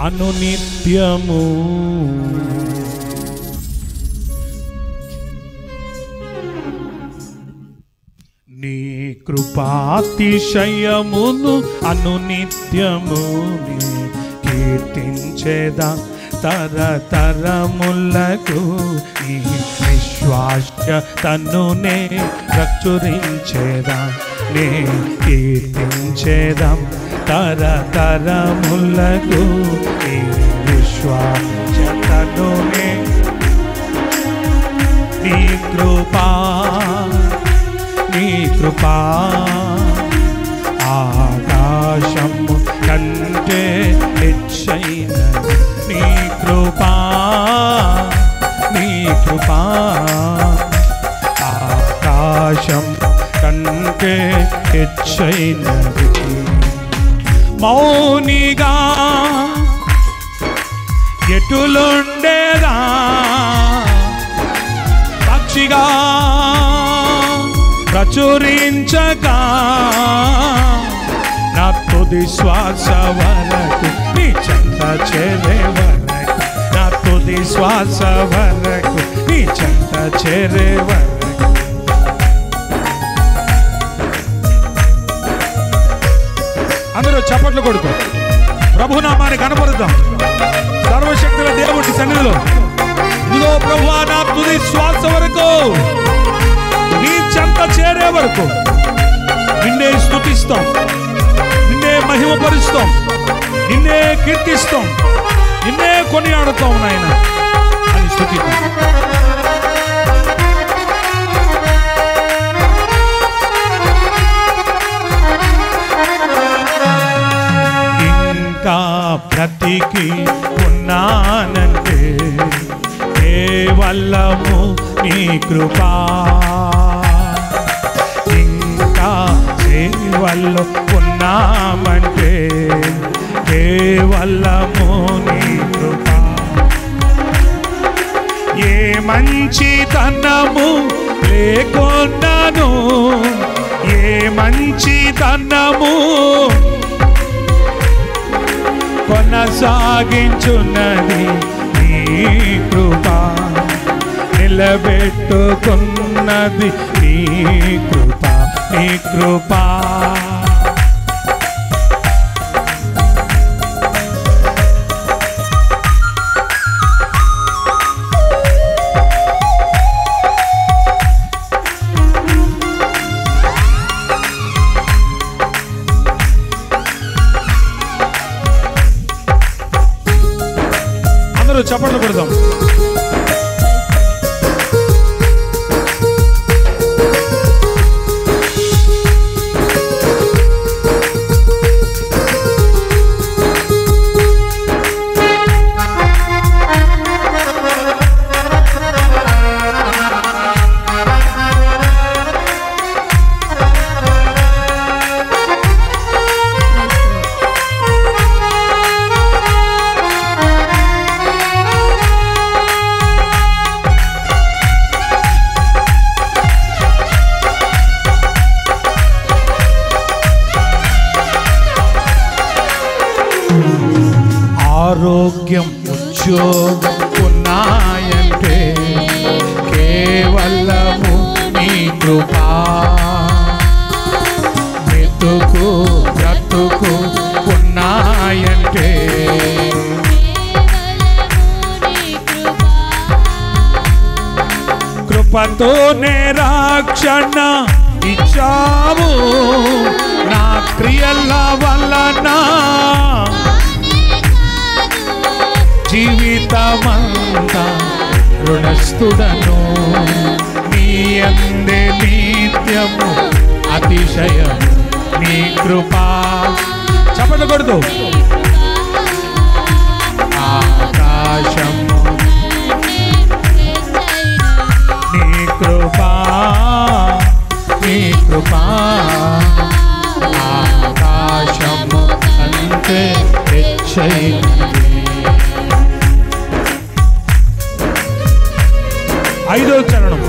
అనునిత్యము. నీ కృపాతిశయమును అనునిత్యము కీర్తించేదా తరతరములకు. నీ విశ్వాస్యతను నే ప్రచురించేదా, నే కీర్తించేదాం తరతరములకు. నీ విశ్వాస్యతను నే, నీ కృపా నీ కృపా ఆకాశము కంటే హెచ్చైన. నీ కృపా నీ కృపా ఆకాశం కంటే హెచ్చైనది. మౌనిగా ఎటులుండేదా, సాక్షిగా ప్రచురించగా నా తుది శ్వాస వరకు, నీ చెంత చేరే వరకు, నా తుది శ్వాస వరకు, నీ చెంత చేరే వరకు. అందరూ చప్పట్లు కొడుతూ ప్రభునామాన్ని కనపరుద్దాం. సర్వశక్తుల దేవుడి సన్నిధిలో, ఇదిగో ప్రభువా నా తుది శ్వాస వరకు, నీ చెంత చేరే వరకు నిన్నే స్తుతిస్తాం, నిన్నే మహిమపరుస్తాం, నిన్నే కీర్తిస్తాం, నిన్నే కొనియాడుతాం నాయన అని స్తుతిద్దాం. ఇంకా బ్రతికి ఉన్నానంటే కేవలము నీ కృపా. ఇంకా సేవల్లో ఉన్నామంటే కేవలము నీ కృపా. ఏ మంచితనము లేకున్నాను, ఏ మంచితనము కొనసాగించున్నది నీ కృపా. నిలబెట్టుకున్నది నీ కృపా, నీ కృపా. అందరూ చప్పట్లు కొడదాం. ఆరోగ్యం ఉద్యోగం ఉన్నాయంటే కేవలము నీ కృపా. మెతుకు బ్రతుకు ఉన్నాయంటే కృపతోనే రక్షణ ఇచ్చావు. నా క్రియల వలన జీవితమంతా రుణస్థుడను. నీ అందే నిత్యము అతిశయం నీ కృపా. చప్పట్లు కొడుతూ ఆకాశము నీ కృపా, నీ కృపా. ఆకాశము అంతే హెచ్చైనది. ఐదో చరణం.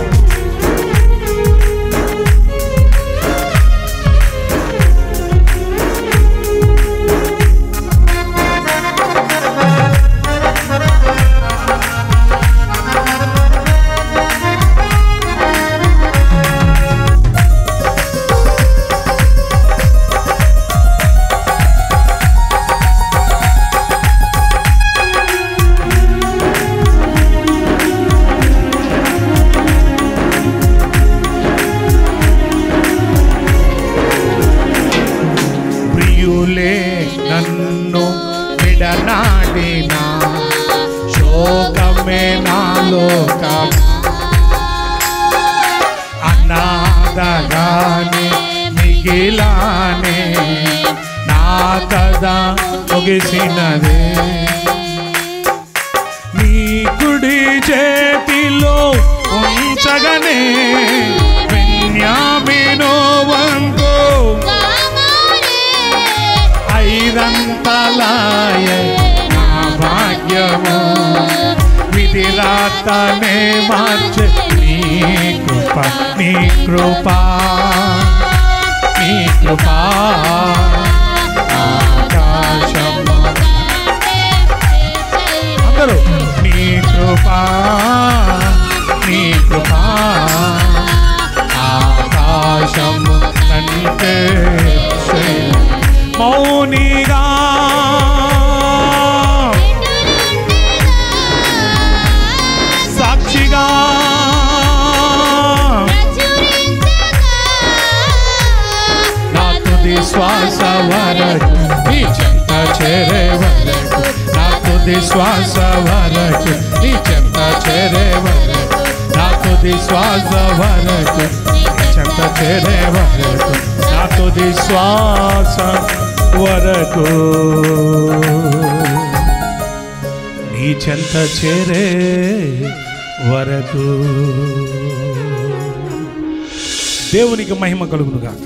విడనాడిన శోకమే నాలోక అనాథగానే మిగిలానే నా కథ ముగిసినదే నీ కుడి చేతిలో ఉంచగనే బెన్యామీను వంగు ఐదంతలాయే నా భాగ్యము విధి రాతనే మార్చే నీ కృప నీ కృపా నీ కృపా ఆకాశము అందరూ నీ కృపా నీ కృపా ఆకాశము కంటే మౌనిగా సాక్షిగా నా తుది శ్వాస వరకు నీ చెంత చేరే వరకు నా తుది శ్వాస వరకు నీ చెంత చేరే వరకు నా తుది శ్వాస వరకు నీ చెంత చేరే వరకు నా తుది శ్వాస వరకు నీ చెంత చేరే వరకు దేవునికి మహిమ కలుగును గాక.